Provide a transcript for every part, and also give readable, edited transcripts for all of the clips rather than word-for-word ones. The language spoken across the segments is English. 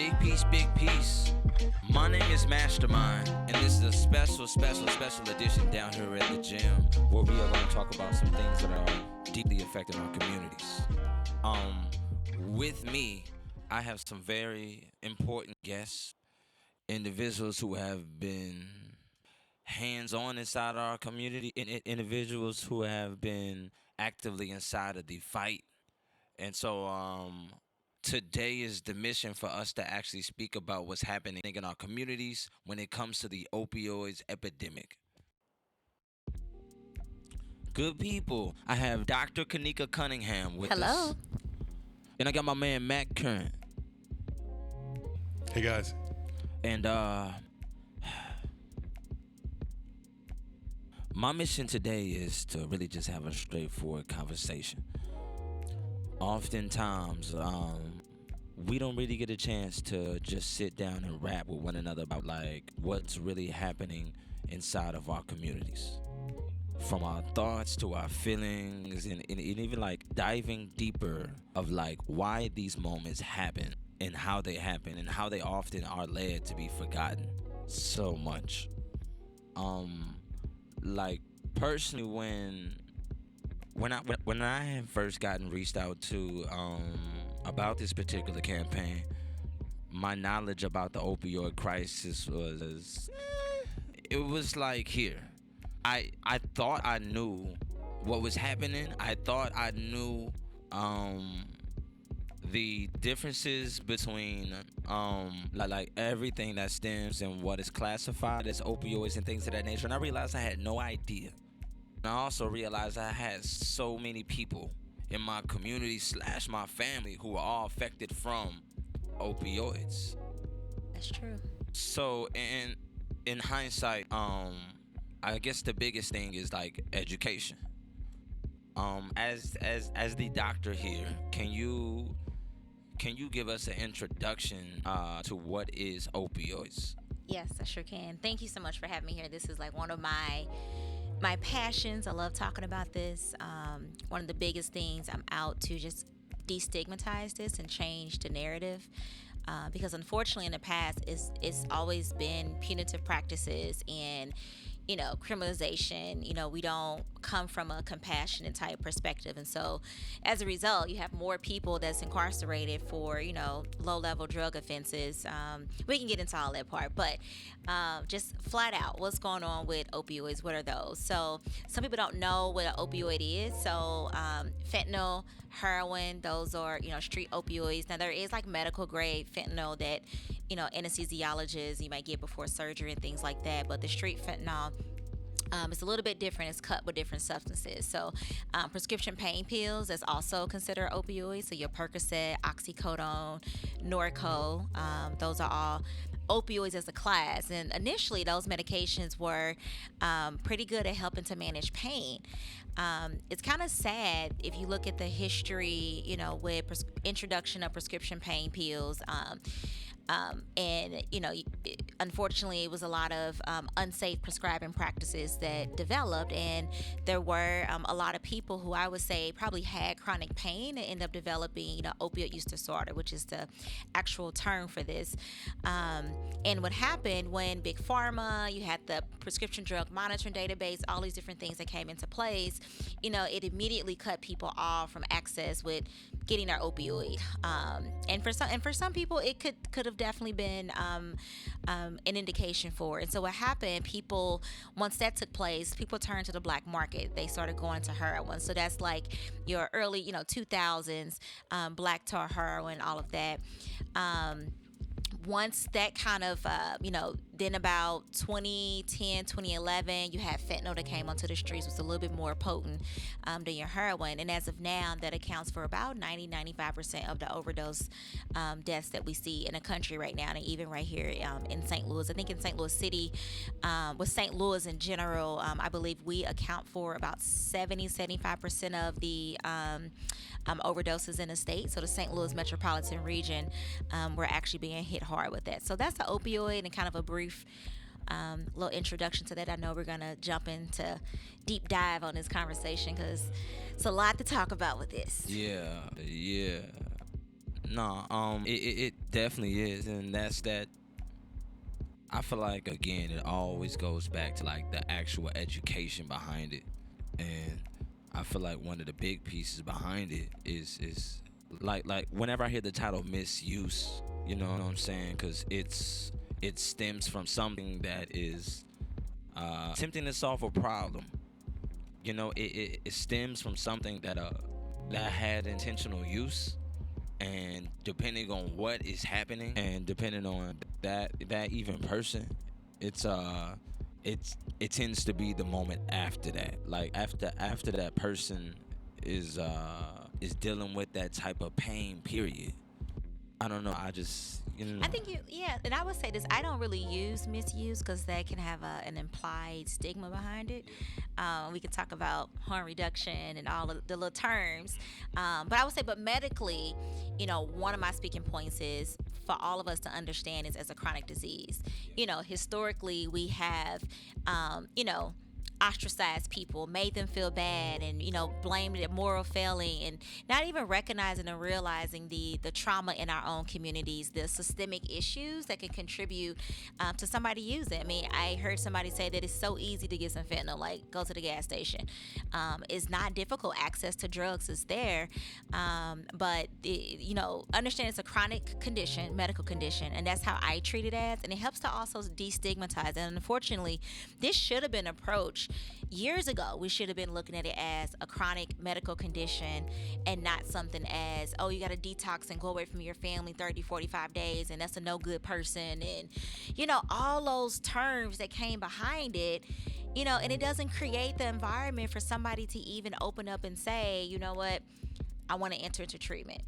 Big piece. My name is Mastermind, and this is a special edition down here at the gym where we are going to talk about some things that are deeply affecting our communities. With me, I have some very important guests, individuals who have been hands-on inside our community, individuals who have been actively inside of the fight. And so today is the mission for us to actually speak about what's happening in our communities when it comes to the opioids epidemic. Good people, I have Dr. Kanika Cunningham with Hello. us. And I got my man Mac Curran. Hey guys. And my mission today is to really just have a straightforward conversation. Oftentimes, we don't really get a chance to just sit down and rap with one another about like what's really happening inside of our communities. From our thoughts to our feelings and even like diving deeper of like why these moments happen and how they happen and how they often are led to be forgotten so much. Like personally when I had first gotten reached out to about this particular campaign, my knowledge about the opioid crisis it was like here. I thought I knew what was happening. I thought I knew the differences between like everything that stems and what is classified as opioids and things of that nature. And I realized I had no idea. I also realized I had so many people in my community / my family who are all affected from opioids. That's true. So in hindsight, I guess the biggest thing is like education. As the doctor here, can you give us an introduction to what is opioids? Yes, I sure can. Thank you so much for having me here. This is like one of my passions. I love talking about this. One of the biggest things I'm out to just destigmatize this and change the narrative. Because unfortunately in the past it's always been punitive practices and criminalization. We don't come from a compassionate type perspective. And so as a result, you have more people that's incarcerated for, low-level drug offenses. We can get into all that part, but just flat out, what's going on with opioids? What are those? So some people don't know what an opioid is. So fentanyl, heroin, those are, street opioids. Now there is like medical grade fentanyl that, anesthesiologists you might get before surgery and things like that. But the street fentanyl, it's a little bit different. It's cut with different substances. So prescription pain pills is also considered opioids. So your Percocet, oxycodone, Norco, those are all opioids as a class. And initially those medications were pretty good at helping to manage pain. It's kind of sad if you look at the history, with introduction of prescription pain pills. And unfortunately it was a lot of unsafe prescribing practices that developed, and there were a lot of people who I would say probably had chronic pain and end up developing opioid use disorder, which is the actual term for this. And what happened when Big Pharma, you had the prescription drug monitoring database, all these different things that came into place, it immediately cut people off from access with getting their opioid. And for some people it could have definitely been an indication for it. And so what happened, people, once that took place, people turned to the black market. They started going to heroin. So that's like your early 2000s, black tar heroin, all of that. Once that kind of, then about 2010, 2011, you had fentanyl that came onto the streets, was a little bit more potent than your heroin. And as of now, that accounts for about 95% of the overdose deaths that we see in the country right now, and even right here in St. Louis. I think in St. Louis City, with St. Louis in general, I believe we account for about 75% of the overdoses in the state. So the St. Louis metropolitan region, we're actually being hit hard with that. So that's the opioid and kind of a brief little introduction to that. I know we're going to jump into deep dive on this conversation because it's a lot to talk about with this. Yeah. No, it definitely is, and that's that. I feel like again, it always goes back to like the actual education behind it, and I feel like one of the big pieces behind it is like whenever I hear the title misuse, you know what I'm saying? Because it stems from something that is attempting to solve a problem. You know, it stems from something that had intentional use, and depending on what is happening and depending on that even person, it's it tends to be the moment after that, like after that person is dealing with that type of pain, period. I don't know, I just, I think yeah, and I would say this. I don't really use misuse because that can have an implied stigma behind it. We could talk about harm reduction and all of the little terms, but I would say, but medically, one of my speaking points is for all of us to understand is as a chronic disease. Historically, we have, ostracized people, made them feel bad, and blamed it moral failing, and not even recognizing and realizing the trauma in our own communities, the systemic issues that can contribute to somebody using. I mean, I heard somebody say that it's so easy to get some fentanyl, like go to the gas station. It's not difficult. Access to drugs is there, but understand it's a chronic condition, medical condition, and that's how I treat it as, and it helps to also destigmatize. And unfortunately, this should have been approached years ago. We should have been looking at it as a chronic medical condition and not something as, oh, you got to detox and go away from your family 30, 45 days, and that's a no good person. And, all those terms that came behind it, and it doesn't create the environment for somebody to even open up and say, you know what, I want to enter into treatment.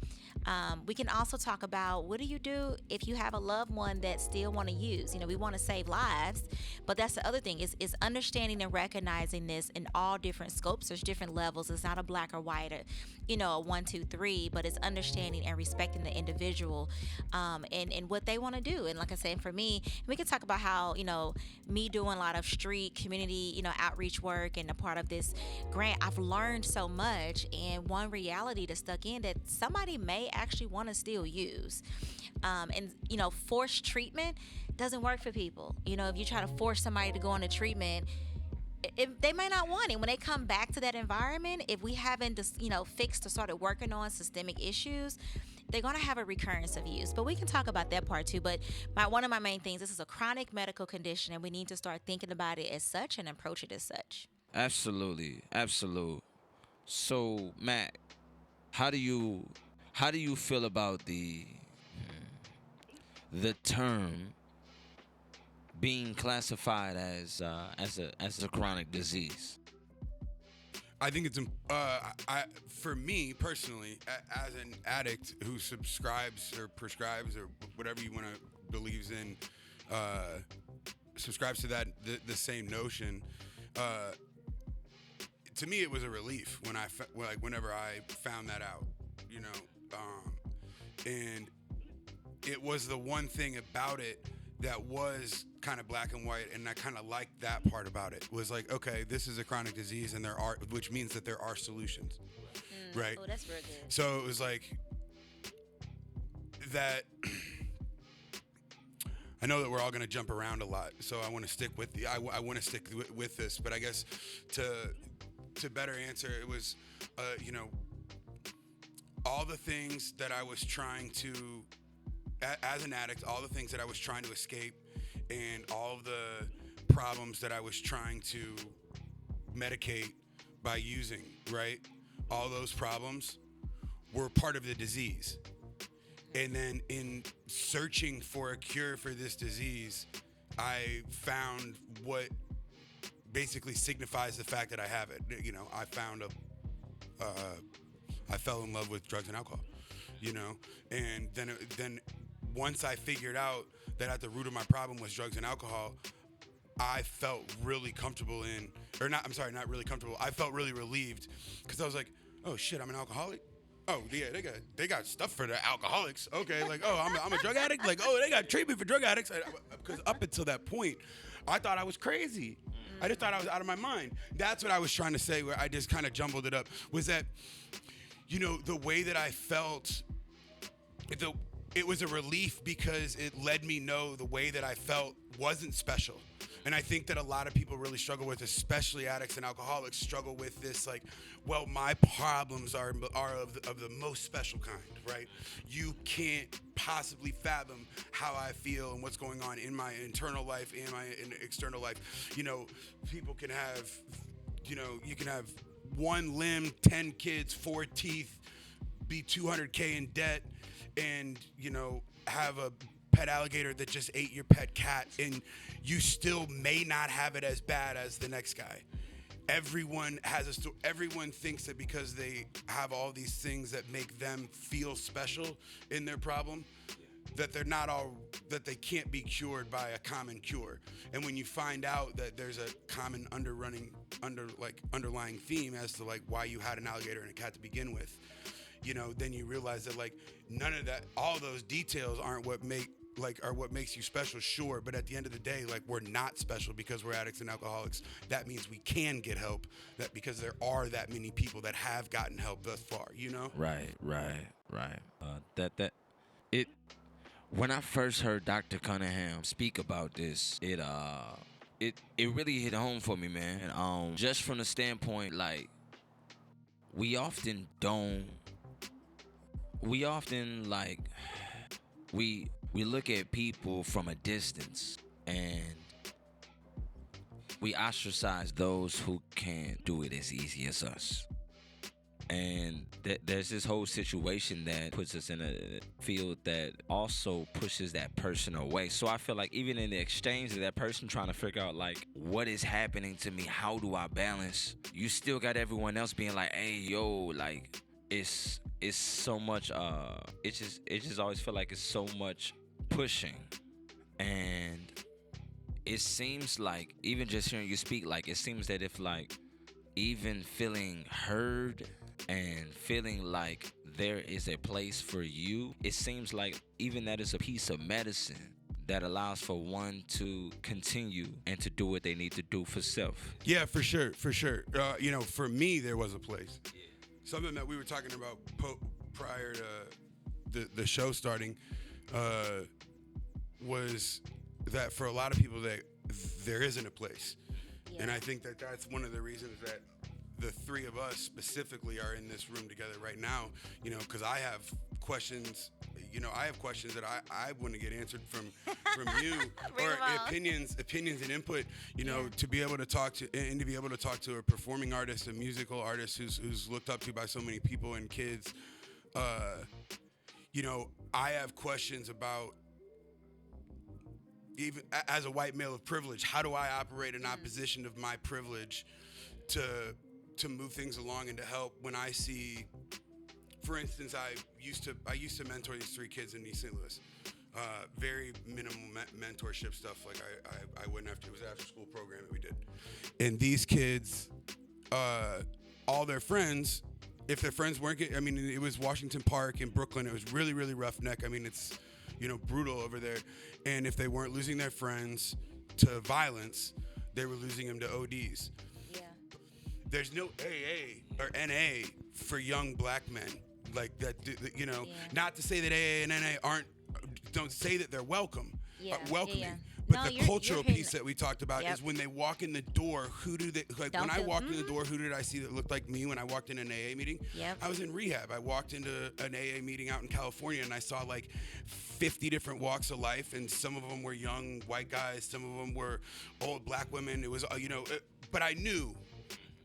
We can also talk about what do you do if you have a loved one that still want to use. We want to save lives, but that's the other thing is understanding and recognizing this in all different scopes. There's different levels. It's not a black or white, a 1, 2, 3, but it's understanding and respecting the individual, and what they want to do. And like I said, for me, we can talk about how me doing a lot of street community outreach work and a part of this grant, I've learned so much. And one reality that stuck in that somebody may actually want to still use, and forced treatment doesn't work for people. If you try to force somebody to go on a treatment, if they may not want it when they come back to that environment. If we haven't just fixed or started working on systemic issues, they're going to have a recurrence of use. But we can talk about that part too. But one of my main things, this is a chronic medical condition, and we need to start thinking about it as such and approach it as such. absolutely, absolute. So Matt, how do you feel about the term being classified as a chronic disease? I think it's for me personally, as an addict who subscribes or prescribes or whatever you want to believes in, subscribes to that the same notion. To me, it was a relief whenever I found that out, and it was the one thing about it that was kind of black and white, and I kind of liked that part about it. Was like, okay, this is a chronic disease, and which means that there are solutions, right? Oh, that's real good. So it was like that. I know that we're all going to jump around a lot, so I want to stick with I want to stick with this. But I guess to better answer, it was, all the things that I was trying to, as an addict, all the things that I was trying to escape, and all of the problems that I was trying to medicate by using, right? All those problems were part of the disease. And then in searching for a cure for this disease, I found what basically signifies the fact that I have it. I found I fell in love with drugs and alcohol, and then once I figured out that at the root of my problem was drugs and alcohol, I felt really comfortable not really comfortable. I felt really relieved, because I was like, oh shit, I'm an alcoholic. Oh yeah, they got stuff for the alcoholics. Okay, like, oh, I'm a drug addict. Like, oh, they got treatment for drug addicts. Because up until that point, I thought I was crazy. I just thought I was out of my mind. That's what I was trying to say, where I just kind of jumbled it up, was that, the way that I felt the it was a relief because it let me know the way that I felt wasn't special. And I think that a lot of people really struggle with, especially addicts and alcoholics, struggle with this, like, well, my problems are of the most special kind, right? You can't possibly fathom how I feel and what's going on in my internal life and my external life. You know, people can have, you can have one limb, 10 kids, 4 teeth, be 200K in debt, and, have a pet alligator that just ate your pet cat, and you still may not have it as bad as the next guy. Everyone has a story. Everyone thinks that because they have all these things that make them feel special in their problem, that that they can't be cured by a common cure. And when you find out that there's a common underlying theme as to like why you had an alligator and a cat to begin with, then you realize that like none of that, all those details aren't what makes you special, sure, but at the end of the day, like, we're not special because we're addicts and alcoholics. That means we can get help, that because there are that many people that have gotten help thus far, Right. It when I first heard Dr. Cunningham speak about this, it really hit home for me, man. And just from the standpoint, like, we often like we look at people from a distance and we ostracize those who can't do it as easy as us. And there's this whole situation that puts us in a field that also pushes that person away. So I feel like even in the exchange of that person trying to figure out like what is happening to me, how do I balance, you still got everyone else being like, hey, yo, like it's so much it just always feel like it's so much pushing. And it seems like, even just hearing you speak, like it seems that if like even feeling heard and feeling like there is a place for you, it seems like even that is a piece of medicine that allows for one to continue and to do what they need to do for self. Yeah, for sure. For me, there was a place. Something that we were talking about prior to the show starting was that for a lot of people that there isn't a place. Yeah. And I think that that's one of the reasons that the three of us specifically are in this room together right now, because I have questions. I have questions that I want to get answered from you, or opinions and input. To be able to talk to a performing artist, a musical artist who's looked up to by so many people and kids. I have questions about, even as a white male of privilege, how do I operate in opposition of my privilege to move things along and to help when I see. For instance, I used to mentor these 3 kids in East St. Louis. Very minimal mentorship stuff. Like I went after, it was an after school program that we did. And these kids, all their friends, if their friends weren't it was Washington Park in Brooklyn. It was really, really roughneck. It's, brutal over there. And if they weren't losing their friends to violence, they were losing them to ODs. Yeah. There's no AA or NA for young black men. Like that, not to say that AA and NA don't say that they're welcoming. But the cultural piece that we talked about is when they walk in the door, who do they, like when I walked in the door, who did I see that looked like me when I walked in an AA meeting? I was in rehab. I walked into an AA meeting out in California and I saw like 50 different walks of life, and some of them were young white guys, some of them were old black women. It was, but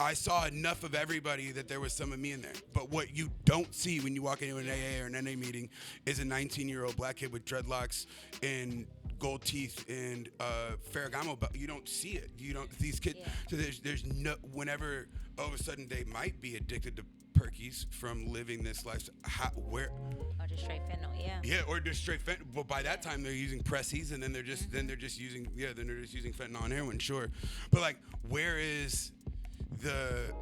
I saw enough of everybody that there was some of me in there. But what you don't see when you walk into an AA or an NA meeting is a 19-year-old black kid with dreadlocks and gold teeth and Ferragamo, but you don't see it. These kids. Yeah. So there's no, whenever all of a sudden they might be addicted to perkies from living this lifestyle. Or just straight fentanyl, Yeah, or just straight fentanyl. But by that time they're using Pressies, and then they're just using fentanyl and heroin. Sure, but like, where is the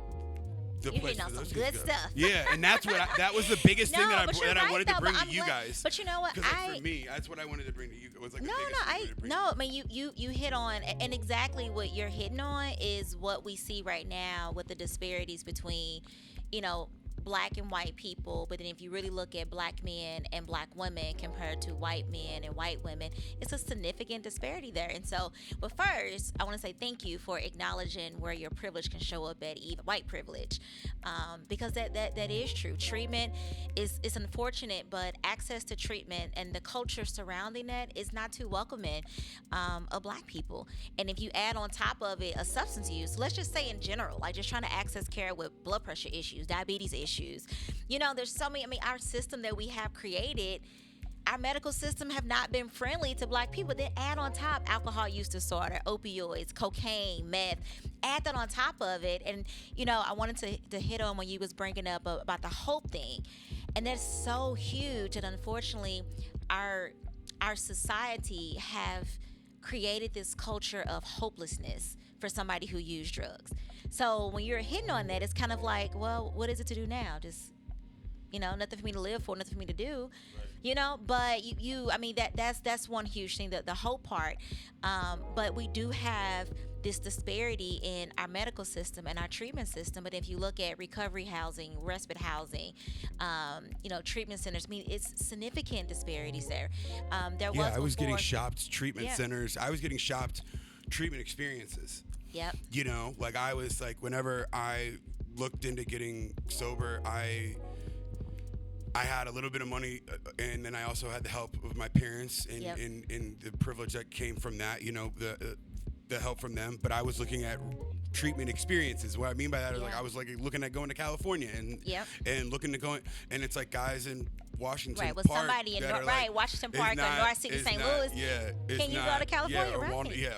You're place hitting on for those some good kids to go? stuff. Yeah, and that's what that was the biggest thing that I wanted to bring to you glad, guys. But you know what? Because for me, that's what I wanted to bring to you. It was like you hit on, and exactly what you're hitting on is what we see right now with the disparities between, black and white people, but then if you really look at black men and black women compared to white men and white women, it's a significant disparity there. And so, but first, I want to say thank you for acknowledging where your privilege can show up at, even white privilege, because that is true. Treatment is unfortunate, but access to treatment and the culture surrounding that is not too welcoming of black people. And if you add on top of it a substance use, let's just say in general, like just trying to access care with blood pressure issues, diabetes issues, there's so many. I mean, our system that we have created, our medical system have not been friendly to black people. Then add on top alcohol use disorder, opioids, cocaine, meth. Add that on top of it, and I wanted to hit on when you was bringing up about the hope thing, and that's so huge. And unfortunately, our society have created this culture of hopelessness for somebody who used drugs. So when you're hitting on that, it's kind of like, well, what is it to do now? Just nothing for me to live for, nothing for me to do. But I mean, that's one huge thing, the hope part. But we do have this disparity in our medical system and our treatment system. But if you look at recovery housing, respite housing, treatment centers, I mean, it's significant disparities there. I was getting shopped treatment centers. I was getting shopped treatment experiences. Yep. Like I was like, whenever I looked into getting sober, I had a little bit of money, and then I also had the help of my parents and the privilege that came from that, the help from them. But I was looking at treatment experiences. What I mean by that is like I was like looking at going to California and looking to go, and it's like guys in Washington right, with Park somebody in Washington Park or North City, St. Louis. Yeah, can you go to California?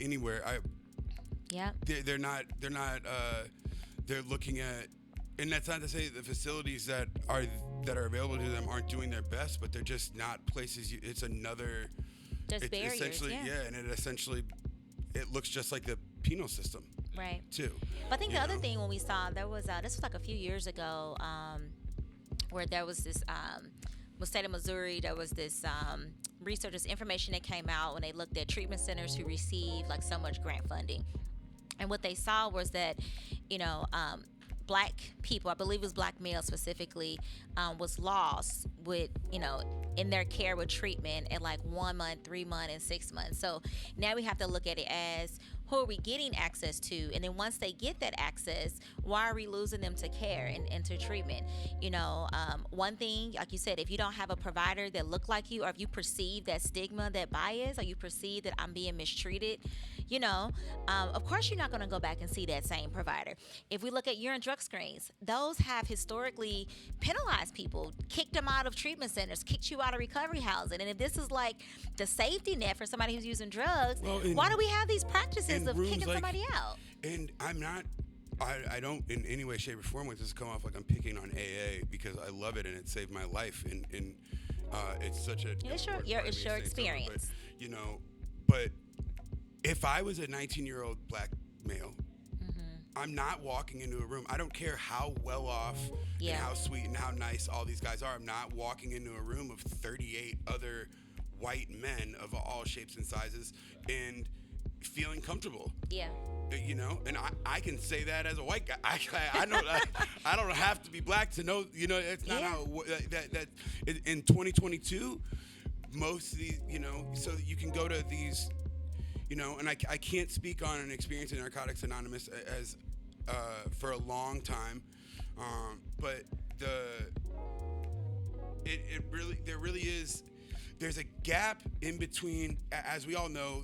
Anywhere. They're not. They're looking at. And that's not to say the facilities that are available to them aren't doing their best, but they're just not places. It's another. There's barriers, essentially, and it looks just like the penal system, right? Too. But I think the other thing when we saw there was this was like a few years ago, where there was this the state of Missouri, there was this researchers information that came out when they looked at treatment centers who received like so much grant funding, and what they saw was that black people, I believe it was black males specifically, was lost with, in their care with treatment at like 1 month, 3 months, and 6 months. So now we have to look at it as who are we getting access to? And then once they get that access, why are we losing them to care and to treatment? One thing, like you said, if you don't have a provider that look like you, or if you perceive that stigma, that bias, or you perceive that I'm being mistreated, of course you're not going to go back and see that same provider. If we look at urine drug screens, those have historically penalized people, kicked them out of treatment centers, kicked you out of recovery housing. And if this is like the safety net for somebody who's using drugs, why do we have these practices of kicking somebody out? And I don't in any way, shape, or form want this to come off like I'm picking on AA, because I love it and it saved my life, and it's such a it's your experience. But if I was a 19-year-old black male, I'm not walking into a room. I don't care how well off and how sweet and how nice all these guys are. I'm not walking into a room of 38 other white men of all shapes and sizes and feeling comfortable. Yeah. And I can say that as a white guy. I don't have to be black to know. It's not how that in 2022, most of these, so you can go to these. And I can't speak on an experience in Narcotics Anonymous as for a long time, but there really is. There's a gap in between, as we all know,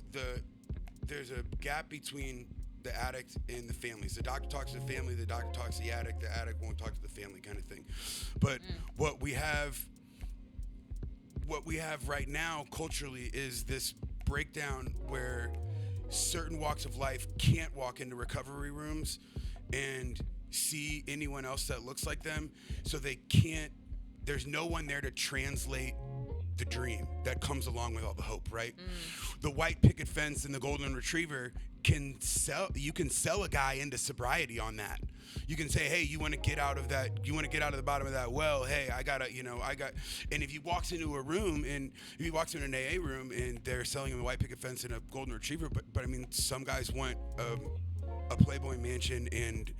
there's a gap between the addict and the families. The doctor talks to the family, the doctor talks to the addict won't talk to the family, kind of thing. But what we have right now culturally is this breakdown where certain walks of life can't walk into recovery rooms and see anyone else that looks like them, so they can't. There's no one there to translate the dream that comes along with all the hope, right? The white picket fence and the golden retriever you can sell a guy into sobriety on that. You can say, hey, you want to get out of that, you want to get out of the bottom of that well, hey, and if he walks into a room, and if he walks into an AA room and they're selling him a white picket fence and a golden retriever, but I mean, some guys want a Playboy mansion and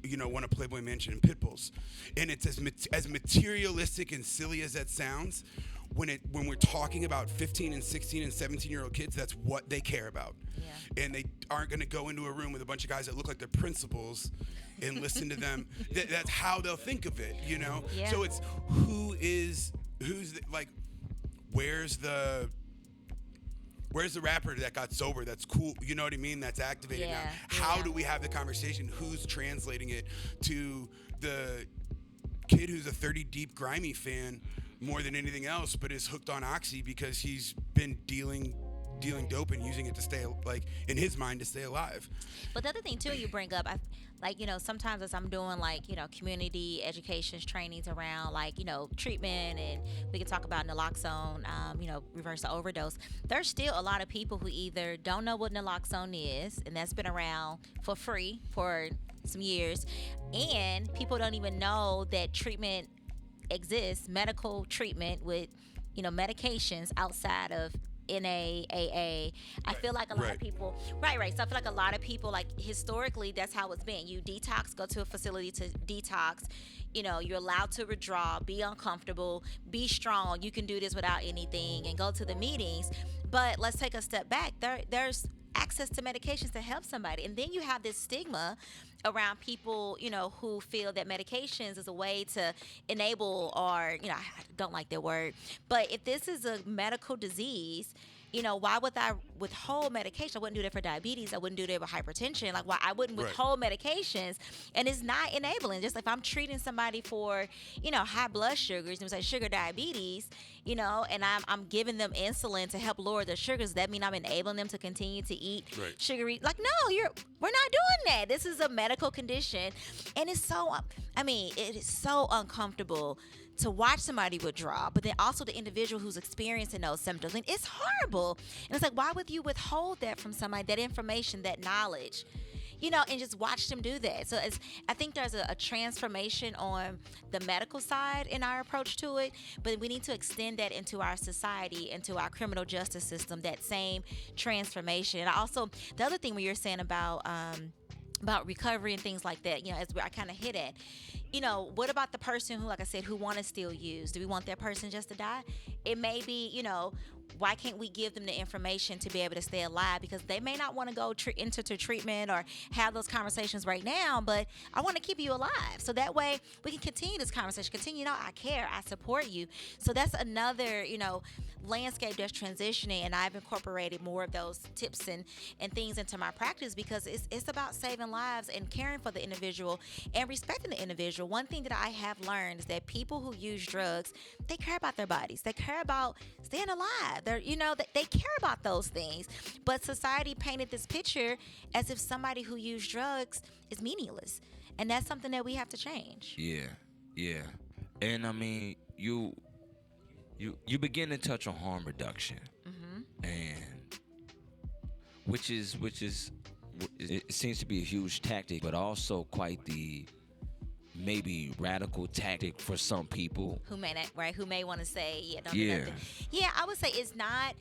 want a Playboy mansion and pit bulls, and it's as materialistic and silly as that sounds. When we're talking about 15 and 16 and 17-year-old kids, that's what they care about. Yeah. And they aren't going to go into a room with a bunch of guys that look like they're principals and listen to them. That's how they'll think of it, Yeah. So it's where's the rapper that got sober that's cool, you know what I mean, that's activated now? How do we have the conversation? Who's translating it to the kid who's a 30 Deep Grimy fan more than anything else, but is hooked on Oxy because he's been dealing dope and using it to stay, in his mind, to stay alive? But the other thing too, you bring up, sometimes as I'm doing community educations trainings around treatment, and we can talk about naloxone, reverse the overdose. There's still a lot of people who either don't know what naloxone is, and that's been around for free for some years, and people don't even know that treatment exists, medical treatment with medications outside of NAAA. I feel like a lot of people, right. So I feel like a lot of people, historically, that's how it's been. You detox, go to a facility to detox. You're allowed to withdraw, be uncomfortable, be strong. You can do this without anything and go to the meetings. But let's take a step back. There's access to medications to help somebody. And then you have this stigma around people, who feel that medications is a way to enable, or, I don't like that word, but if this is a medical disease, why would I withhold medication? I wouldn't do that for diabetes. I wouldn't do that with hypertension. Why I wouldn't withhold medications, and it's not enabling. Just if I'm treating somebody for, high blood sugars, say sugar diabetes, and I'm giving them insulin to help lower their sugars, that mean I'm enabling them to continue to eat sugary? No, we're not doing that. This is a medical condition, and it's so, it is so uncomfortable to watch somebody withdraw, but then also the individual who's experiencing those symptoms. And it's horrible. And it's why would you withhold that from somebody, that information, that knowledge, and just watch them do that? So I think there's a transformation on the medical side in our approach to it, but we need to extend that into our society, into our criminal justice system, that same transformation. And also, the other thing when you're saying about recovery and things like that, as I kind of hit at, what about the person who, like I said, who want to still use? Do we want that person just to die? It may be, why can't we give them the information to be able to stay alive? Because they may not want to go into treatment or have those conversations right now, but I want to keep you alive. So that way we can continue this conversation, continue, I care, I support you. So that's another, landscape that's transitioning, and I've incorporated more of those tips and things into my practice, because it's about saving lives and caring for the individual and respecting the individual. One thing that I have learned is that people who use drugs, they care about their bodies. They care about staying alive. They care about those things. But society painted this picture as if somebody who used drugs is meaningless. And that's something that we have to change. Yeah. And you begin to touch on harm reduction, and which is it seems to be a huge tactic, but also quite the maybe radical tactic for some people who may want to say, don't do nothing. Yeah, I would say it's not.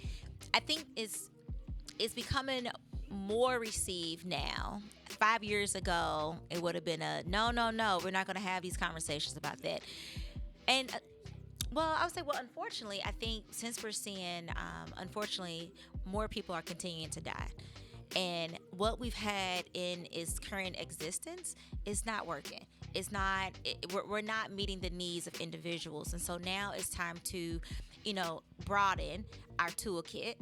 I think it's becoming more received now. 5 years ago, it would have been a no, we're not going to have these conversations about that. And I would say, unfortunately, I think since we're seeing, unfortunately, more people are continuing to die. And what we've had in its current existence is not working. We're not meeting the needs of individuals. And so now it's time to, broaden our toolkit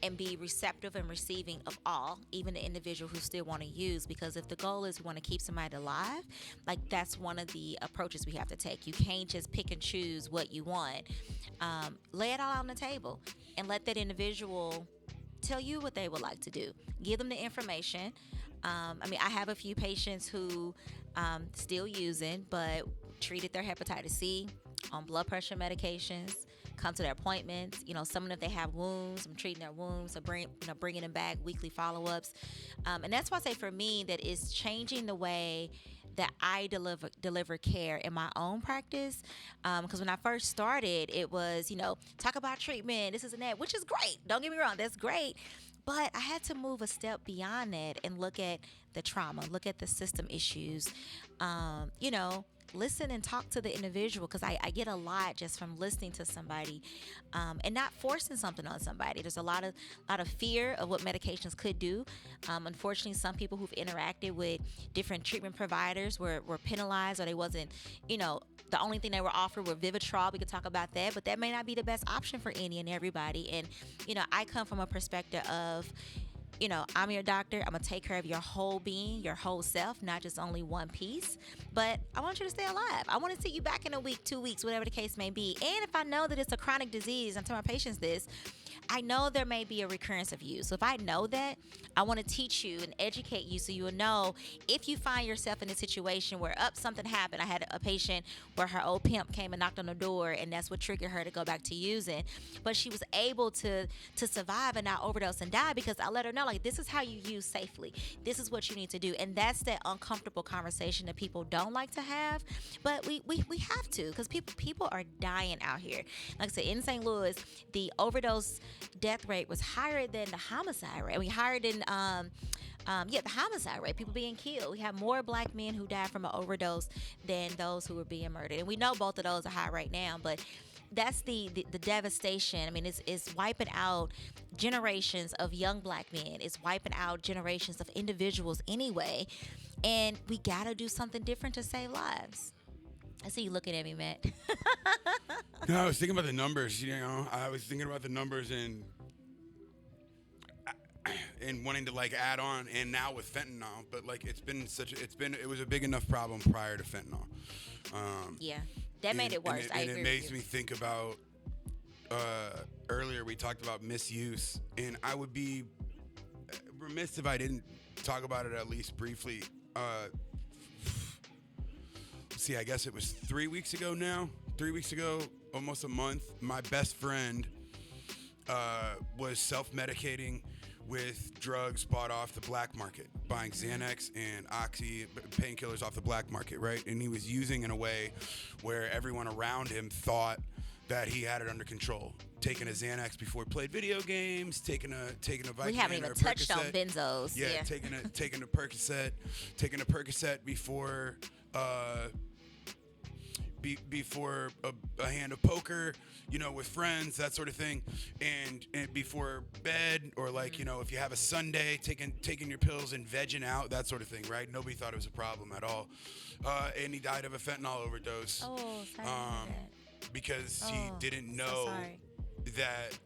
and be receptive and receiving of all, even the individual who still want to use. Because if the goal is we want to keep somebody alive, that's one of the approaches we have to take. You can't just pick and choose what you want. Lay it all out on the table and let that individual tell you what they would like to do. Give them the information. I have a few patients who still using, but treated their hepatitis C on blood pressure medications, come to their appointments. Some of them, if they have wounds, I'm treating their wounds, so bringing them back, weekly follow-ups. And that's why I say for me that it's changing the way that I deliver care in my own practice. Because when I first started, it was, talk about treatment, this is and that, which is great. Don't get me wrong, that's great. But I had to move a step beyond that and look at the trauma, look at the system issues, you know, listen and talk to the individual, because I get a lot just from listening to somebody, and not forcing something on somebody. There's a lot of fear of what medications could do. Unfortunately, some people who've interacted with different treatment providers were penalized, or they wasn't, you know, the only thing they were offered were Vivitrol. We could talk about that, but that may not be the best option for any and everybody. And you know, I come from a perspective of, you know, I'm your doctor. I'm going to take care of your whole being, your whole self, not just only one piece. But I want you to stay alive. I want to see you back in a week, 2 weeks, whatever the case may be. And if I know that it's a chronic disease, I tell my patients this, I know there may be a recurrence of use. So if I know that, I want to teach you and educate you so you will know if you find yourself in a situation where something happened. I had a patient where her old pimp came and knocked on the door, and that's what triggered her to go back to using. But she was able to survive and not overdose and die, because I let her know, like, this is how you use safely. This is what you need to do. And that's that uncomfortable conversation that people don't like to have. But we have to, because people are dying out here. Like I said, in St. Louis, the overdose death rate was higher than the homicide rate. I mean, higher than the homicide rate, people being killed. We have more black men who died from an overdose than those who were being murdered. And we know both of those are high right now, but that's the devastation. I mean, it's wiping out generations of young black men. It's wiping out generations of individuals anyway. And we got to do something different to save lives. I see you looking at me, Matt. No, I was thinking about the numbers. You know, I was thinking about the numbers and wanting to like add on, and now with fentanyl. But like it was a big enough problem prior to fentanyl. Yeah, that made it worse. And it makes me think about earlier we talked about misuse, and I would be remiss if I didn't talk about it at least briefly. I guess it was 3 weeks ago now. 3 weeks ago, almost a month, my best friend was self-medicating with drugs bought off the black market, buying Xanax and Oxy, painkillers off the black market, right? And he was using in a way where everyone around him thought that he had it under control. Taking a Xanax before he played video games, taking a Vicodin. We haven't even touched on benzos. Yeah, taking a Percocet before before a hand of poker, you know, with friends, that sort of thing, and before bed, or like, you know, if you have a Sunday, taking your pills and vegging out, that sort of thing, right? Nobody thought it was a problem at all, and he died of a fentanyl overdose. Oh, sorry. Because he didn't know that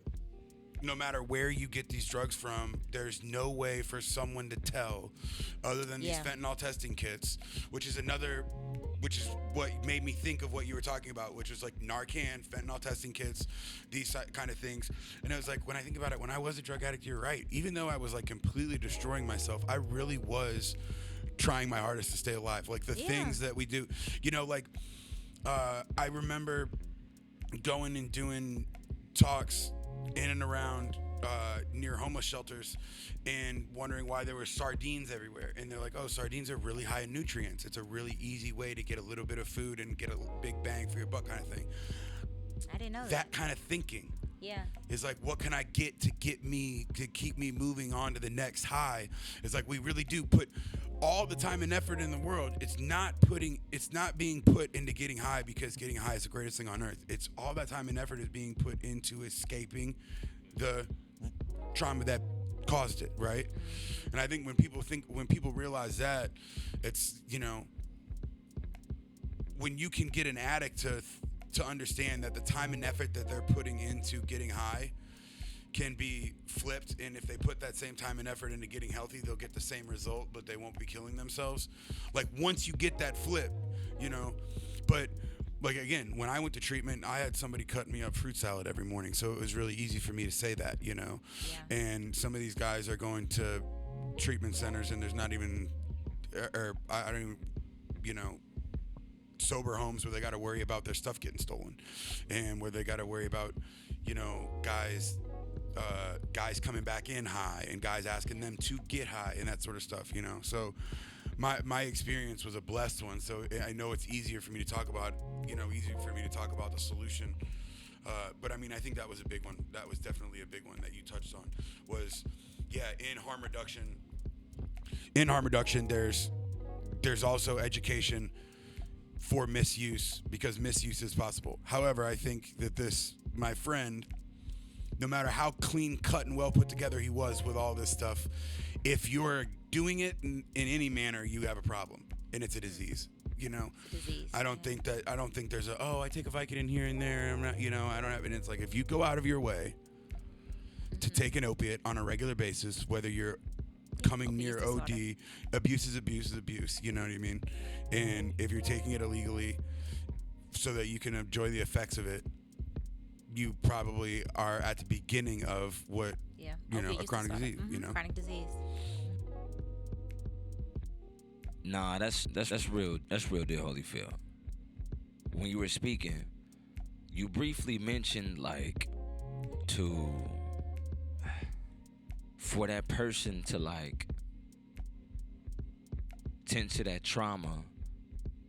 no matter where you get these drugs from, there's no way for someone to tell other than these fentanyl testing kits, which is what made me think of what you were talking about, which was like Narcan, fentanyl testing kits, these kind of things. And it was like, when I think about it, when I was a drug addict, you're right. Even though I was like completely destroying myself, I really was trying my hardest to stay alive. Like the things that we do, you know, like I remember going and doing talks in and around near homeless shelters and wondering why there were sardines everywhere. And they're like, oh, sardines are really high in nutrients. It's a really easy way to get a little bit of food and get a big bang for your buck kind of thing. I didn't know that. That kind of thinking. Yeah. Is like, what can I get to keep me moving on to the next high? It's like, we really do put all the time and effort in the world. It's not being put into getting high because getting high is the greatest thing on earth. It's all that time and effort is being put into escaping the trauma that caused it, right? And I think when people realize that, it's, you know, when you can get an addict to understand that the time and effort that they're putting into getting high can be flipped, and if they put that same time and effort into getting healthy, they'll get the same result, but they won't be killing themselves. Like, once you get that flip, you know. But like, again, when I went to treatment, I had somebody cut me up fruit salad every morning, so it was really easy for me to say that, you know. Yeah. And some of these guys are going to treatment centers, and there's not even, or I don't even, you know, sober homes where they got to worry about their stuff getting stolen, and where they got to worry about, you know, guys coming back in high, and guys asking them to get high, and that sort of stuff, you know. So my experience was a blessed one, so I know it's easier for me to talk about, you know, the solution. But I mean, I think that was a big one. That was definitely a big one that you touched on, was yeah, in harm reduction, there's also education for misuse, because misuse is possible. However, I think that my friend, no matter how clean cut and well put together he was with all this stuff, if you're doing it in any manner, you have a problem, and it's a disease. Disease. I don't think there's I take a Vicodin here and there. I'm not, I don't have it. It's like, if you go out of your way to take an opiate on a regular basis, whether you're coming near OD, abuse is abuse. You know what I mean? And if you're taking it illegally so that you can enjoy the effects of it, you probably are at the beginning of what, a chronic disease. Chronic disease. Nah, that's real. That's real deal, Holyfield. When you were speaking, you briefly mentioned for that person to tend to that trauma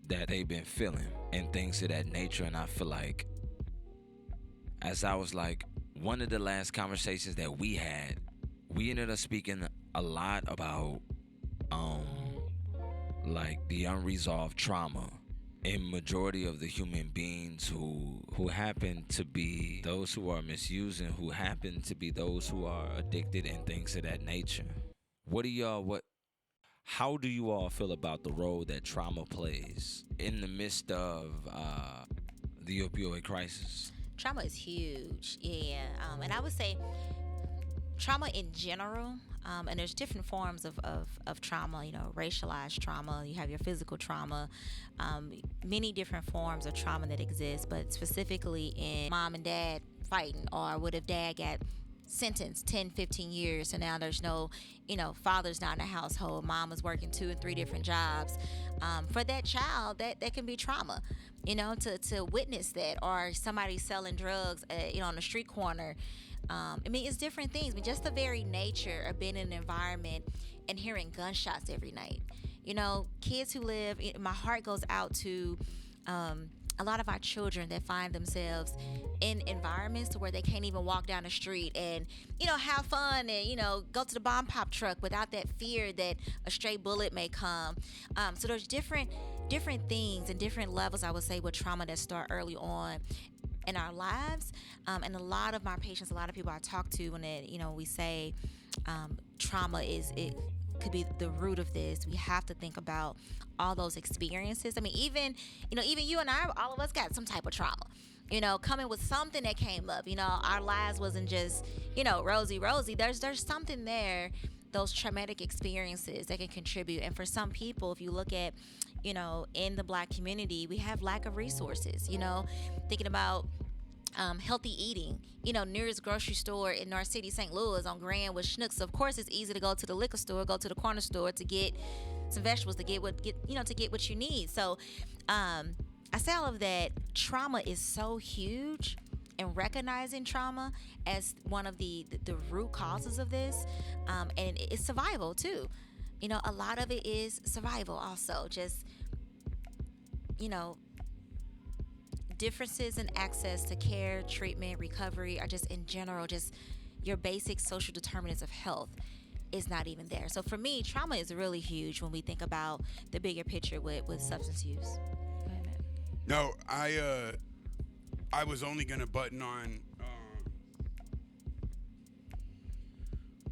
that they've been feeling and things of that nature. And I feel like, as I was one of the last conversations that we had, we ended up speaking a lot about the unresolved trauma in majority of the human beings who happen to be those who are misusing, who happen to be those who are addicted and things of that nature. How do you all feel about the role that trauma plays in the midst of the opioid crisis? Trauma is huge, and I would say trauma in general, and there's different forms of trauma, racialized trauma, you have your physical trauma, many different forms of trauma that exist, but specifically in mom and dad fighting, or what if dad got sentenced 10, 15 years, so now there's no, father's not in the household, mom is working 2 and 3 different jobs. For that child, that can be trauma, to witness that, or somebody selling drugs, on the street corner. It's different things, but just the very nature of being in an environment and hearing gunshots every night. Kids who live, my heart goes out to a lot of our children that find themselves in environments to where they can't even walk down the street and, have fun and, go to the bomb pop truck without that fear that a stray bullet may come. So there's different things and different levels, I would say, with trauma that start early on in our lives. And a lot of my patients, a lot of people I talk to, when we say trauma could be the root of this, we have to think about all those experiences. Even you and I, all of us got some type of trauma, coming with something that came up. Our lives wasn't just, rosy. There's something there, those traumatic experiences that can contribute. And for some people, if you look at, in the Black community, we have lack of resources, thinking about healthy eating, nearest grocery store in North City, St. Louis on Grand with Schnucks. Of course, it's easy to go to the liquor store, go to the corner store to get some vegetables, to get what you need. So I say all of that. Trauma is so huge, and recognizing trauma as one of the root causes of this, and it's survival too. A lot of it is survival also. Just, differences in access to care, treatment, recovery, or just in general, just your basic social determinants of health is not even there. So for me, trauma is really huge when we think about the bigger picture with substance use. Go ahead, Matt. No, I was only gonna button on.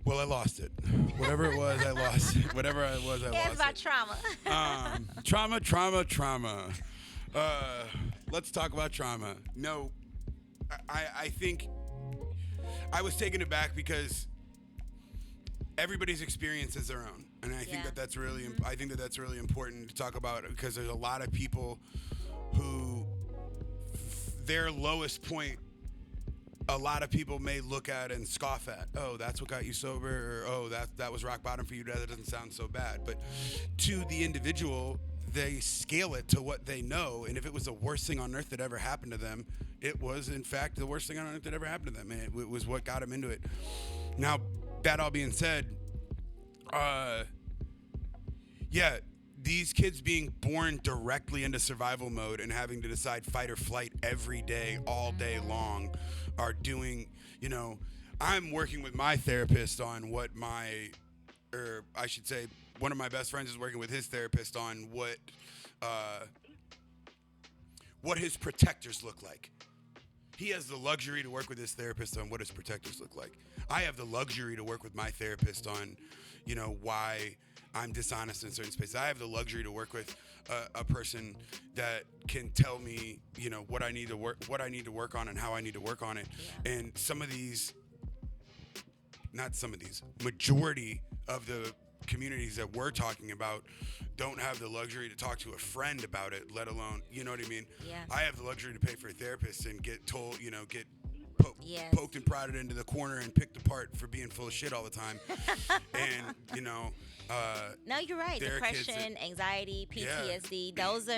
Well, I lost it. Whatever it was, I lost it. Whatever it was, I lost it. It's about trauma. Trauma. Let's talk about trauma. No, I think I was taken aback because everybody's experience is their own, and I think that's really I think that's really important to talk about, because there's a lot of people who their lowest point, a lot of people may look at and scoff at. Oh, that's what got you sober, or oh, that was rock bottom for you. That doesn't sound so bad. But to the individual, they scale it to what they know, and if it was the worst thing on earth that ever happened to them, it was in fact the worst thing on earth that ever happened to them, and it was what got them into it. Now, that all being said, these kids being born directly into survival mode and having to decide fight or flight every day, all day long, are doing, I'm working with my therapist on or I should say, one of my best friends is working with his therapist on what his protectors look like. He has the luxury to work with his therapist on what his protectors look like. I have the luxury to work with my therapist on, why I'm dishonest in certain spaces. I have the luxury to work with a person that can tell me, what I need to work on and how I need to work on it. Yeah. And majority of the communities that we're talking about don't have the luxury to talk to a friend about it, let alone, you know what I mean? Yeah. I have the luxury to pay for a therapist and get told, get Yes. poked and prodded into the corner and picked apart for being full of shit all the time. And, no, you're right. there are kids Depression, that- anxiety, PTSD. Those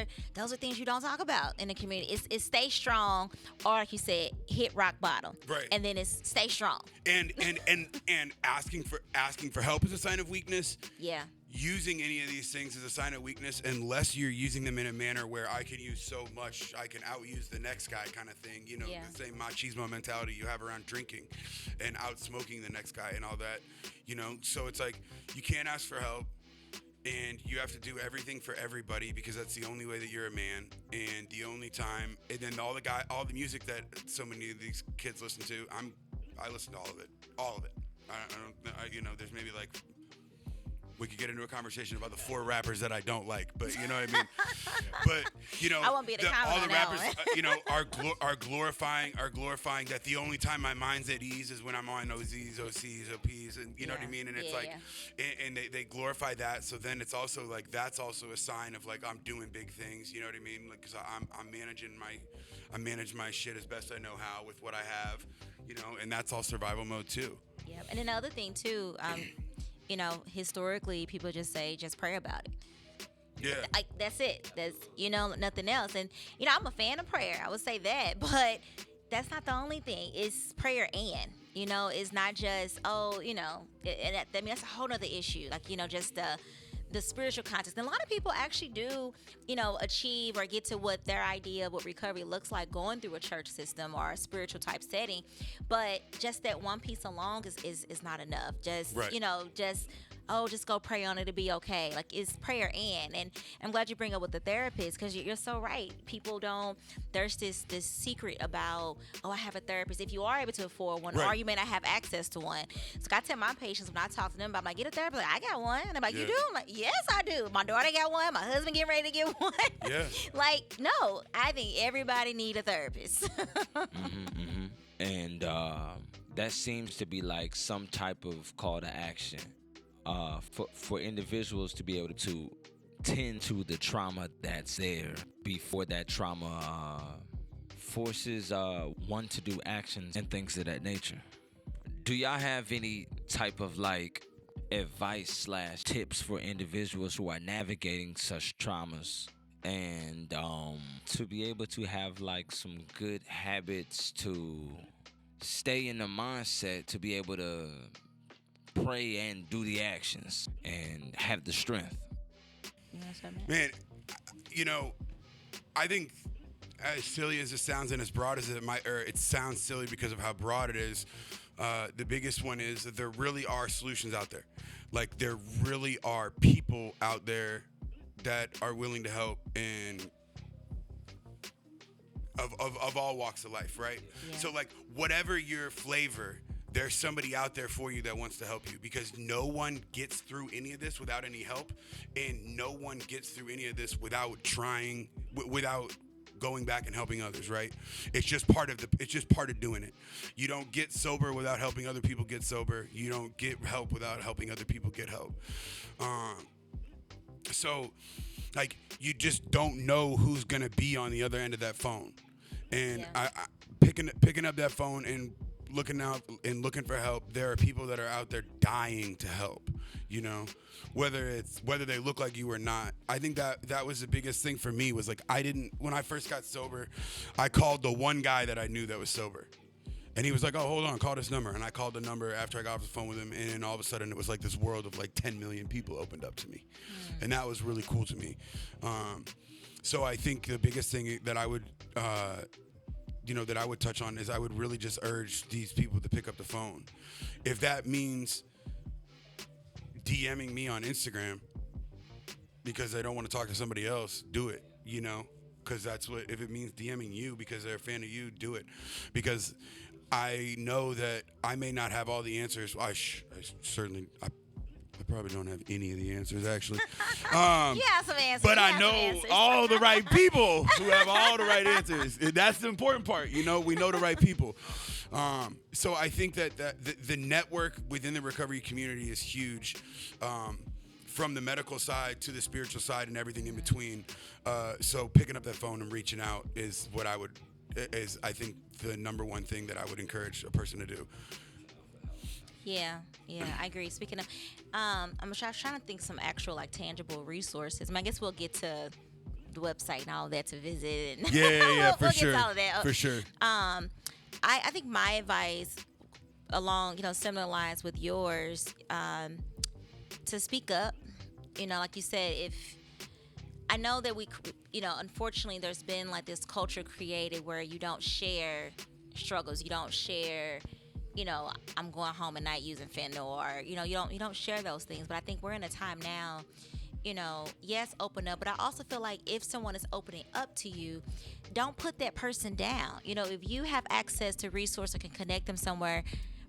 are things you don't talk about in the community. It's stay strong, or like you said, hit rock bottom. Right. And then it's stay strong. and asking for help is a sign of weakness. Yeah. Using any of these things is a sign of weakness unless you're using them in a manner where I can use so much I can outuse the next guy kind of thing. Yeah. The same machismo mentality you have around drinking and out smoking the next guy and all that. So it's like you can't ask for help and you have to do everything for everybody because that's the only way that you're a man. And the only time, and then all the music that so many of these kids listen to, I listen to all of it. There's maybe like, we could get into a conversation about the 4 rappers that I don't like, but you know what I mean. But I won't be able to comment all the on that rappers, one. are glorifying that the only time my mind's at ease is when I'm on OZs, OCs, OPs, and you know what I mean. And it's and they glorify that. So then it's also like that's also a sign of like I'm doing big things. You know what I mean? Like because I'm managing my shit as best I know how with what I have. And that's all survival mode too. Yep. And another thing too. Historically, people just say, just pray about it. Yeah. Like, that's it. That's, nothing else. And, I'm a fan of prayer. I would say that. But that's not the only thing. It's prayer and, it's not just, that's a whole nother issue. Like, just the spiritual context. And a lot of people actually do, achieve or get to what their idea of what recovery looks like going through a church system or a spiritual type setting. But just that one piece alone is not enough. Just, right. Just go pray on it to be okay. Like it's prayer and I'm glad you bring up with the therapist because you're so right. People don't, there's this secret about, I have a therapist. If you are able to afford one, right. or you may not have access to one. So I tell my patients when I talk to them about, I'm like, get a therapist. Like, I got one. And I'm like, yeah. You do? I'm like, yes, I do. My daughter got one. My husband getting ready to get one. Yeah. Like, no, I think everybody need a therapist. And that seems to be like some type of call to action. For individuals to be able to tend to the trauma that's there before that trauma forces one to do actions and things of that nature. Do y'all have any type of like advice / tips for individuals who are navigating such traumas and to be able to have like some good habits to stay in the mindset to be able to pray and do the actions and have the strength? Man, I think as silly as it sounds and as broad as it might, or it sounds silly because of how broad it is, the biggest one is that there really are solutions out there. Like there really are people out there that are willing to help and of all walks of life, right? Yeah. So like whatever your flavor, there's somebody out there for you that wants to help you because no one gets through any of this without any help, and no one gets through any of this without without going back and helping others, right? It's just part of doing it. You don't get sober without helping other people get sober. You don't get help without helping other people get help. So like you just don't know who's gonna be on the other end of that phone, and Yeah. I picking up that phone and looking out and looking for help. There are people that are out there dying to help, whether they look like you or not. I think that was the biggest thing for me was like when I first got sober, I called the one guy that I knew that was sober. And he was like, oh, hold on, call this number. And I called the number after I got off the phone with him. And then all of a sudden it was like this world of like 10 million people opened up to me. And that was really cool to me. So I think the biggest thing that I would that I would touch on is I would really just urge these people to pick up the phone. If that means DMing me on Instagram because they don't want to talk to somebody else, do it, because that's what, if it means DMing you because they're a fan of you, do it. Because I know that I may not have all the answers. I probably don't have any of the answers, actually. You have some answers. But I know all the right people who have all the right answers. That's the important part. We know the right people. So I think that the network within the recovery community is huge, from the medical side to the spiritual side and everything in between. So picking up that phone and reaching out is I think the number one thing that I would encourage a person to do. Yeah, I agree. Speaking of, I'm trying to think some actual tangible resources. I guess we'll get to the website and all that to visit. And Yeah, for we'll sure. Get to all of that. For sure. I think my advice, along similar lines with yours, to speak up. Like you said, if I know that unfortunately, there's been this culture created where you don't share struggles, you don't share. I'm going home at night using fentanyl, or you don't share those things. But I think we're in a time now, yes, open up, but I also feel like if someone is opening up to you, don't put that person down. If you have access to resources or can connect them somewhere,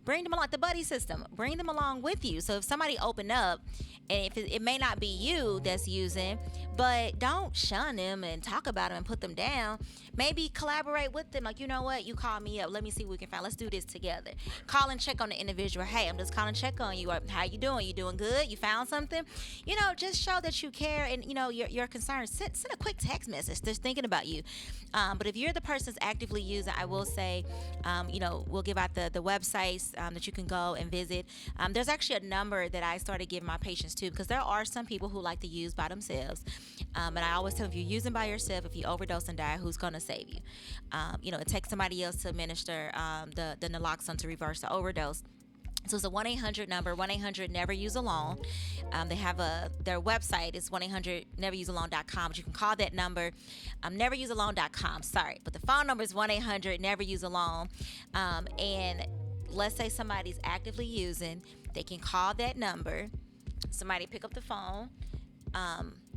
bring them along, the buddy system, bring them along with you. So if somebody open up, and if it may not be you that's using, but don't shun them and talk about them and put them down. Maybe collaborate with them. You know what? You call me up. Let me see what we can find. Let's do this together. Call and check on the individual. Hey, I'm just calling to check on you. How you doing? You doing good? You found something? Just show that you care and, you're concerned. Send a quick text message. Just thinking about you. But if you're the person that's actively using, I will say, we'll give out the websites that you can go and visit. There's actually a number that I started giving my patients too, because there are some people who like to use by themselves. And I always tell them, if you're using by yourself, if you overdose and die, who's going to save you? It takes somebody else to administer the naloxone to reverse the overdose. So it's a 1-800 number, 1-800-NEVER-USE-ALONE. They have their website is 1-800-NEVERUSEALONE.com, but you can call that number, NEVERUSEALONE.com, sorry. But the phone number is 1-800-NEVER-USE-ALONE. And let's say somebody's actively using, they can call that number. Somebody pick up the phone.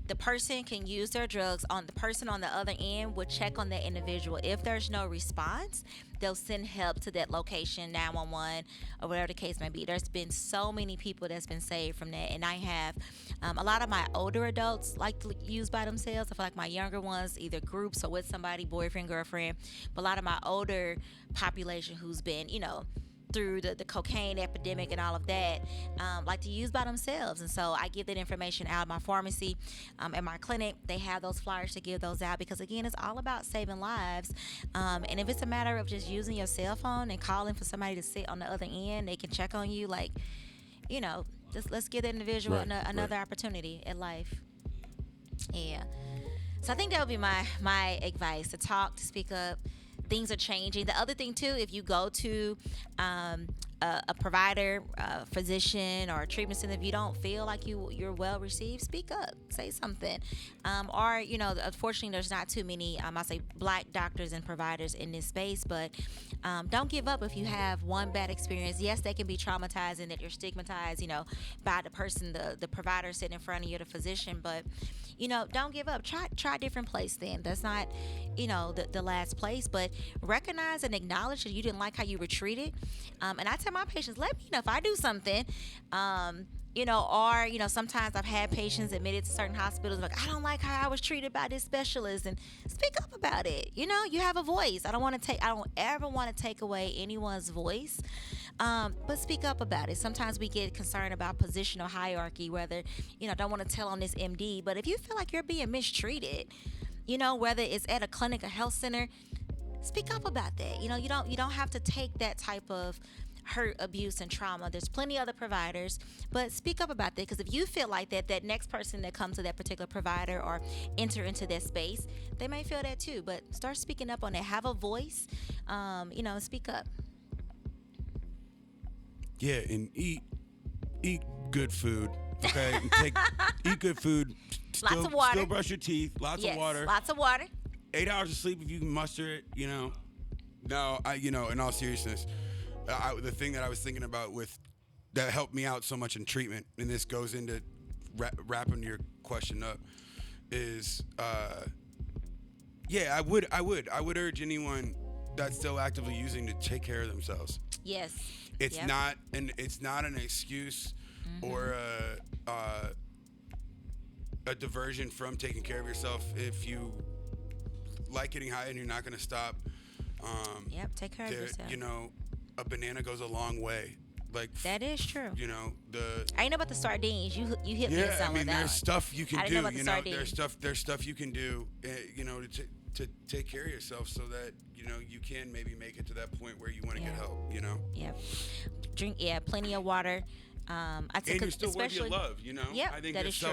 The person can use their drugs. The person on the other end will check on that individual. If there's no response, they'll send help to that location, 911, or whatever the case may be. There's been so many people that's been saved from that, and I have a lot of my older adults like to use by themselves. I feel like my younger ones, either groups or with somebody, boyfriend, girlfriend. But a lot of my older population who's been, through the cocaine epidemic and all of that, like to use by themselves. And so I give that information out of my pharmacy. At my clinic, they have those flyers to give those out, because again, it's all about saving lives. And if it's a matter of just using your cell phone and calling for somebody to sit on the other end, they can check on you, just let's give that individual another opportunity at life. Yeah. So I think that would be my advice, to talk, to speak up. Things are changing. The other thing too, if you go to a provider, a physician, or a treatment center, if you don't feel like you're well received, speak up, say something. Or unfortunately, there's not too many, I say, black doctors and providers in this space. But don't give up if you have one bad experience. Yes, they can be traumatizing, that you're stigmatized, by the person, the provider sitting in front of you, the physician. But don't give up. Try a different place then. That's not, the last place, but recognize and acknowledge that you didn't like how you were treated. And I tell my patients, let me know if I do something, or, sometimes I've had patients admitted to certain hospitals, like, I don't like how I was treated by this specialist, and speak up about it. You have a voice. I don't ever want to take away anyone's voice. But speak up about it. Sometimes we get concerned about positional hierarchy, whether, don't want to tell on this MD, but if you feel like you're being mistreated, whether it's at a clinic, a health center, speak up about that. You don't have to take that type of hurt, abuse, and trauma. There's plenty of other providers, but speak up about that, because if you feel like that next person that comes to that particular provider or enter into that space, they may feel that too. But start speaking up on it. Have a voice, speak up. Yeah, and eat good food. Okay, eat good food. Lots of water. Still brush your teeth. Lots of water. Lots of water. 8 hours of sleep if you can muster it. No, in all seriousness, the thing that I was thinking about with that helped me out so much in treatment, and this goes into wrapping your question up, is yeah, I would urge anyone that's still actively using to take care of themselves. Yes. It's Yep. not an excuse or a diversion from taking care of yourself. If you like getting high and you're not going to stop, Yep. Take care of yourself. A banana goes a long way. Like That is true. The I ain't know about the sardines. You hit me with yeah, I something mean, with that there's one. stuff you can I didn't do. know about the sardines. There's stuff you can do. To take care of yourself so that you can maybe make it to that point where you want to get Yeah. help. Yep. Drink plenty of water. I think And you're still worthy especially of love. Yep, I think that that is true.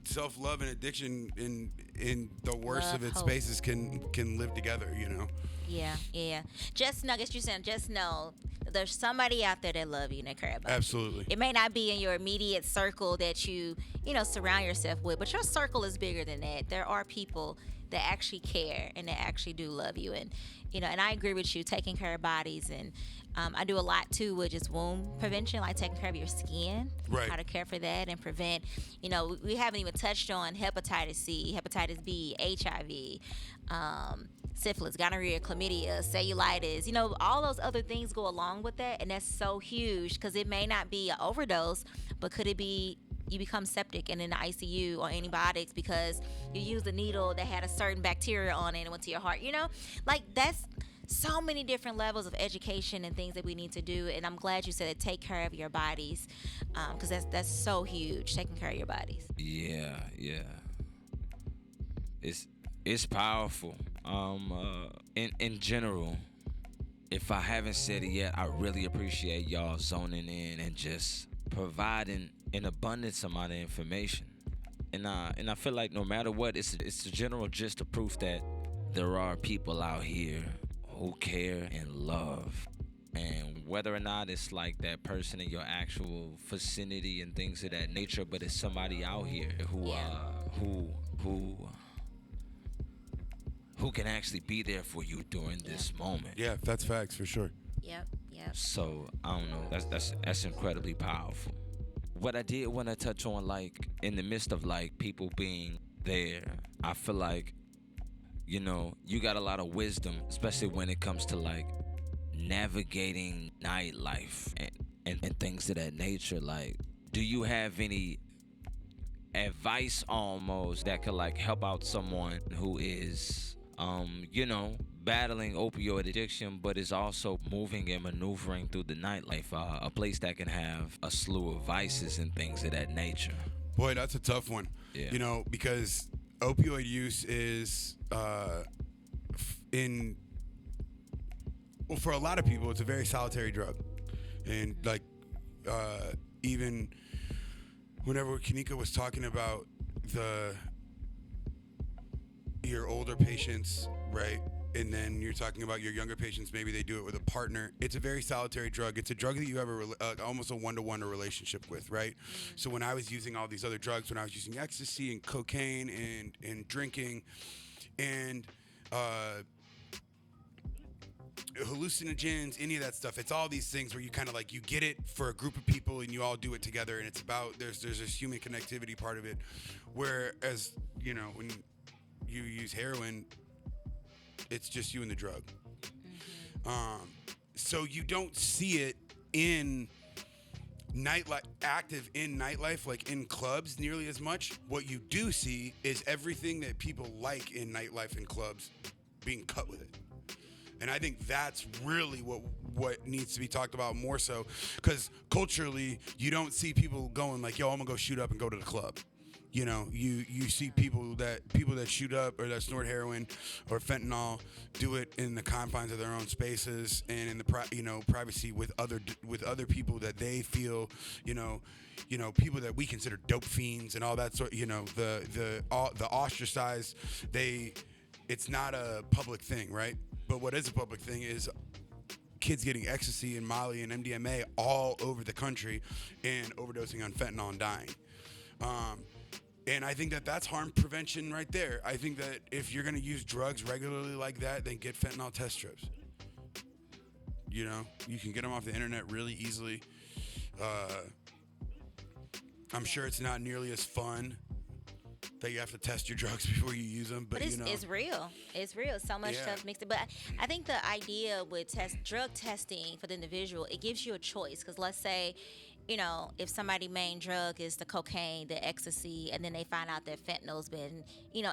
self-love and addiction in the worst Love, of its hope. spaces can live together. Yeah. Just know, I guess you're saying, just know that there's somebody out there that love you and that care about you. Absolutely. It may not be in your immediate circle that you surround yourself with, but your circle is bigger than that. There are people that actually care and that actually do love you, and and I agree with you, taking care of bodies, and I do a lot too with just wound prevention, like taking care of your skin, Right. how to care for that and prevent. We haven't even touched on hepatitis C, hepatitis B, HIV. Syphilis, gonorrhea, chlamydia, cellulitis, all those other things go along with that. And that's so huge because it may not be an overdose, but could it be you become septic and in the ICU or antibiotics because you used a needle that had a certain bacteria on it and went to your heart, Like that's so many different levels of education and things that we need to do. And I'm glad you said that, take care of your bodies, because that's so huge, taking care of your bodies. Yeah. It's powerful. In general, if I haven't said it yet, I really appreciate y'all zoning in and just providing an abundance amount of information. And I feel like no matter what, it's the general gist of proof that there are people out here who care and love. And whether or not it's like that person in your actual vicinity and things of that nature, but it's somebody out here who can actually be there for you during this moment. Yeah, that's facts for sure. Yep. So I don't know. That's incredibly powerful. What I did want to touch on, like in the midst of like people being there, I feel like you got a lot of wisdom, especially when it comes to like navigating nightlife and things of that nature. Like, do you have any advice almost that could like help out someone who is battling opioid addiction, but is also moving and maneuvering through the nightlife, a place that can have a slew of vices and things of that nature? Boy, that's a tough one. Yeah. Because opioid use is for a lot of people, it's a very solitary drug, and like even whenever Kanika was talking about your older patients, right? And then you're talking about your younger patients, maybe they do it with a partner. It's a very solitary drug. It's a drug that you have almost a one-to-one relationship with, right? So when I was using all these other drugs, when I was using ecstasy and cocaine and drinking and hallucinogens, any of that stuff, it's all these things where you kind of like, you get it for a group of people and you all do it together, and it's about, there's this human connectivity part of it, whereas when you use heroin, it's just you and the drug. So you don't see it in nightlife, active in nightlife, like in clubs, nearly as much. What you do see is everything that people like in nightlife and clubs being cut with it. And I think that's really what needs to be talked about more so, because culturally, you don't see people going like, yo, I'm gonna go shoot up and go to the club. You see people that shoot up or that snort heroin or fentanyl do it in the confines of their own spaces and in the privacy with other people that they feel, people that we consider dope fiends and all that sort. The ostracized. It's not a public thing, right? But what is a public thing is kids getting ecstasy and Molly and MDMA all over the country and overdosing on fentanyl and dying. And I think that that's harm prevention right there. I think that if you're going to use drugs regularly like that, then get fentanyl test strips. You know, you can get them off the internet really easily. Uh, I'm sure it's not nearly as fun that you have to test your drugs before you use them, but it's, you know, it's real. It's real. So much Yeah. stuff mixed in. But I think the idea with drug testing for the individual, it gives you a choice. Because let's say, if somebody's main drug is the cocaine, the ecstasy, and then they find out that fentanyl's been,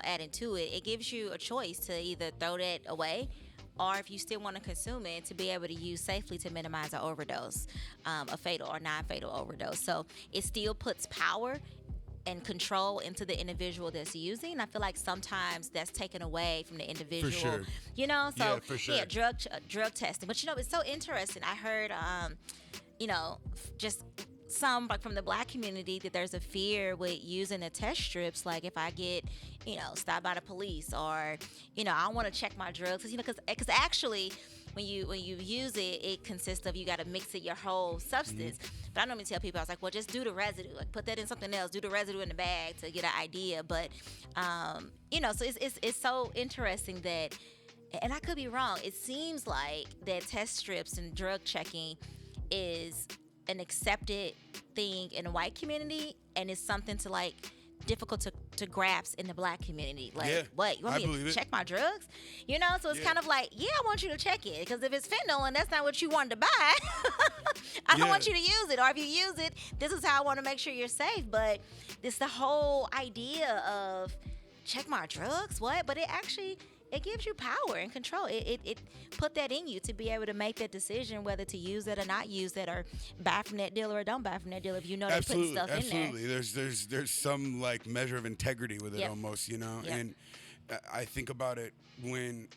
added to it, it gives you a choice to either throw that away, or if you still want to consume it, to be able to use safely to minimize an overdose, a fatal or non-fatal overdose. So it still puts power and control into the individual that's using. I feel like sometimes that's taken away from the individual. sure. So Yeah, for sure. drug testing. But it's so interesting. I heard just some like from the black community that there's a fear with using the test strips. Like if I get stopped by the police, or I want to check my drugs, because actually when you use it, it consists of, you got to mix it your whole substance. But I normally tell people, I was like, well, just do the residue, like put that in something else, do the residue in the bag to get an idea. But so it's so interesting that, and I could be wrong, it seems like that test strips and drug checking is an accepted thing in the white community, and it's something to like difficult to grasp in the black community. Like, Yeah, what, you want I me believe to it. check my drugs? So it's Yeah. kind of like, yeah, I want you to check it, because if it's fentanyl and that's not what you wanted to buy, I don't Yeah. want you to use it. Or if you use it, this is how I want to make sure you're safe. But it's the whole idea of check my drugs, what? But it gives you power and control. It put that in you to be able to make that decision whether to use it or not use it, or buy from that dealer or don't buy from that dealer, if you know they're putting stuff in there. Absolutely. There's some like measure of integrity with it. Yep. Almost, Yep. And I think about it when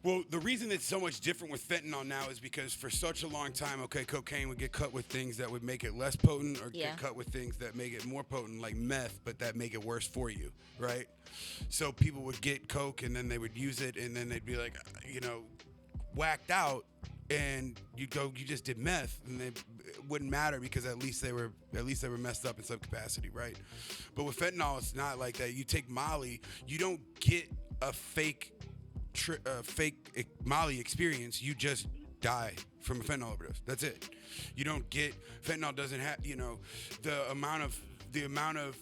well, the reason it's so much different with fentanyl now is because for such a long time, cocaine would get cut with things that would make it less potent, or Yeah. get cut with things that make it more potent, like meth, but that make it worse for you, right? So people would get coke and then they would use it, and then they'd be like, whacked out, and you just did meth, and it wouldn't matter because at least they were messed up in some capacity, right? But with fentanyl, it's not like that. You take Molly, you don't get a fake Molly experience. You just die from a fentanyl overdose. That's it. You don't get, fentanyl doesn't have the amount of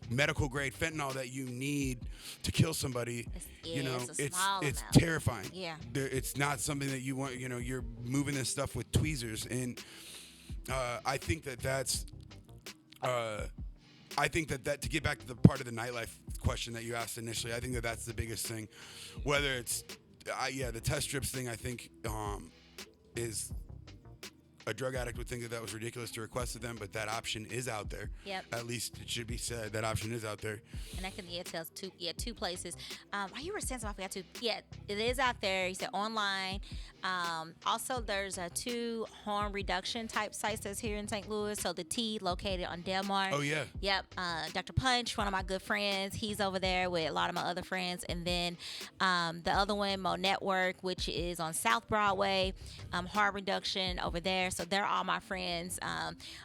medical grade fentanyl that you need to kill somebody. It's a small it's amount. terrifying. Yeah. It's not something that you want. You're moving this stuff with tweezers, and I think that's to get back to the part of the nightlife question that you asked initially, I think that's the biggest thing. Whether it's the test strips thing, I think is, a drug addict would think that was ridiculous to request of them, but that option is out there. Yep. At least it should be said, that option is out there. And I can tell two places. You were saying something, I forgot to. Yeah, it is out there. You said online. Also, there's 2 harm reduction type sites that's here in St. Louis. So the T located on Delmar. Oh yeah. Yep. Dr. Punch, one of my good friends, he's over there with a lot of my other friends. And then the other one, Mo Network, which is on South Broadway, harm reduction over there. So they're all my friends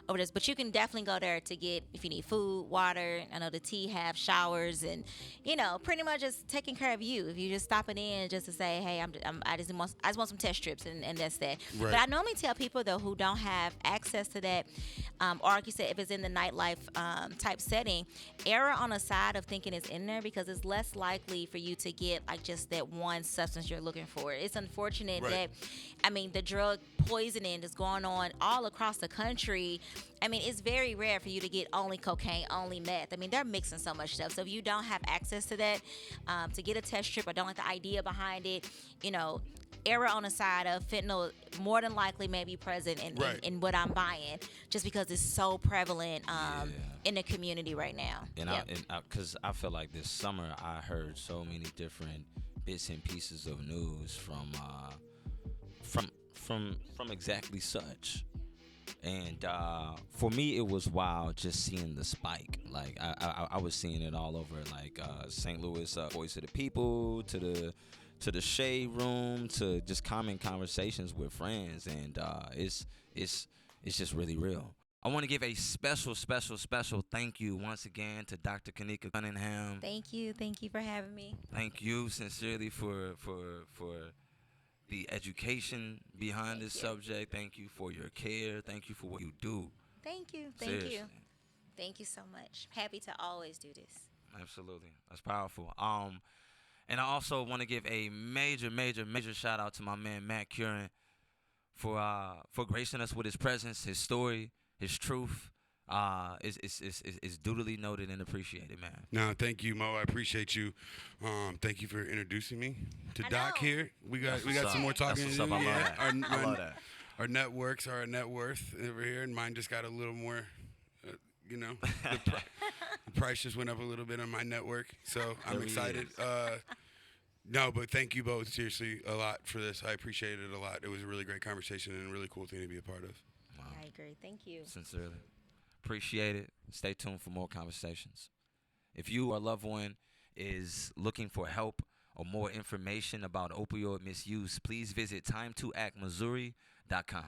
over this. But you can definitely go there to get, if you need food, water. I know the T have showers, and pretty much just taking care of you. If you just stopping in just to say, hey, I just want some test strips, and that's that. Right. But I normally tell people though who don't have access to that, or like you said, if it's in the nightlife type setting, err on the side of thinking it's in there, because it's less likely for you to get like just that one substance you're looking for. It's unfortunate Right. that the drug poisoning is going on all across the country. It's very rare for you to get only cocaine, only meth. They're mixing so much stuff. So if you don't have access to that, to get a test strip, or don't like the idea behind it, error on the side of fentanyl more than likely may be present Right. in what I'm buying, just because it's so prevalent in the community right now. And Yep. because I feel like this summer I heard so many different bits and pieces of news from exactly such. And for me, it was wild just seeing the spike. Like I was seeing it all over, like St. Louis, Voice of the People, to the shade room, to just common conversations with friends, and it's just really real. I want to give a special, special, special thank you once again to Dr. Kanika Cunningham. Thank you. Thank you for having me. Thank you sincerely for the education behind Thank this you. subject. Thank you for your care. Thank you for what you do. Thank you. Thank Seriously. you. Thank you so much. Happy to always do this. Absolutely. That's powerful. And I also want to give a major, major, major shout out to my man Mac Curran for gracing us with his presence, his story, his truth. Is duly noted and appreciated, man. No, thank you, Mo. I appreciate you. Thank you for introducing me to I Doc know. here. We got what's some up. more talking That's to what's do. up. I love Yeah. that. I love that. Our networks are our net worth over here, and mine just got a little more. You know, the price just went up a little bit on my network, so I'm There he excited. is. No, but thank you both seriously a lot for this. I appreciate it a lot. It was a really great conversation and a really cool thing to be a part of. Wow. I agree. Thank you. Sincerely. Appreciate it. Stay tuned for more conversations. If you or a loved one is looking for help or more information about opioid misuse, please visit time2actmissouri.com.